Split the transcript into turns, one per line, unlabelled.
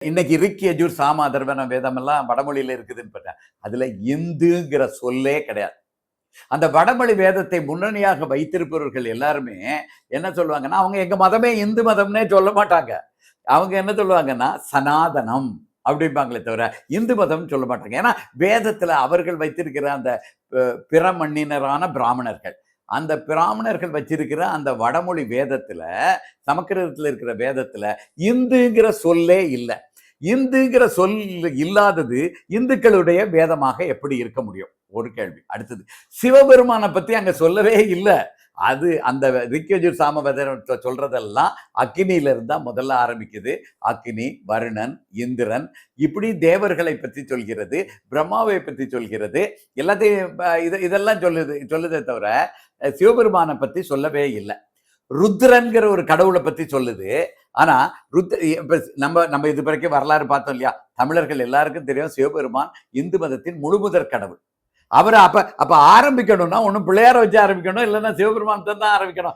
இன்னைக்கு ரிக் யஜுர் சாம அதர்வன வேதம் எல்லாம் வடமொழியில இருக்குதுன்னு பார்த்தேன். அதுல இந்துங்கிற சொல்லே கிடையாது. அந்த வடமொழி வேதத்தை முன்னணியாக வைத்திருப்பவர்கள் எல்லாருமே என்ன சொல்லுவாங்கன்னா, அவங்க எங்க மதமே இந்து மதம்னே சொல்ல மாட்டாங்க. அவங்க என்ன சொல்லுவாங்கன்னா, சனாதனம் அப்படிம்பாங்களே தவிர, இந்து மதம் சொல்ல மாட்டாங்க. ஏன்னா வேதத்துல அவர்கள் வைத்திருக்கிற அந்த பிற மண்ணினரான பிராமணர்கள், அந்த பிராமணர்கள் வச்சிருக்கிற அந்த வடமொழி வேதத்துல, சமஸ்கிருதத்துல இருக்கிற வேதத்துல இந்துங்கிற சொல்லே இல்ல. இந்துங்கிற சொல் இல்லாதது இந்துக்களுடைய வேதமாக எப்படி இருக்க முடியும்? ஒரு கேள்வி. அடுத்தது, சிவபெருமானை பத்தி அங்க சொல்லவே இல்லை. அது அந்த ரிக்யஜுர் சாமவேதம் சொல்றதெல்லாம் அக்கினியில இருந்தா முதல்ல ஆரம்பிக்குது. அக்கினி, வருணன், இந்திரன், இப்படி தேவர்களை பற்றி சொல்கிறது, பிரம்மாவை பற்றி சொல்கிறது, எல்லாத்தையும் இதெல்லாம் சொல்லுதே தவிர சிவபெருமானை பத்தி சொல்லவே இல்லை. ருத்ரன்கிற ஒரு கடவுளை பத்தி சொல்லுது. ஆனா நம்ம இது வரைக்கும் வரலாறு பார்த்தோம் இல்லையா? தமிழர்கள் எல்லாருக்கும் தெரியும் சிவபெருமான் இந்து மதத்தின் முழுமுதற் கடவுள். அவரை அப்ப ஆரம்பிக்கணும்னா ஒன்னும் பிள்ளையார வச்சு ஆரம்பிக்கணும், இல்லைன்னா சிவபெருமான் தான் ஆரம்பிக்கணும்.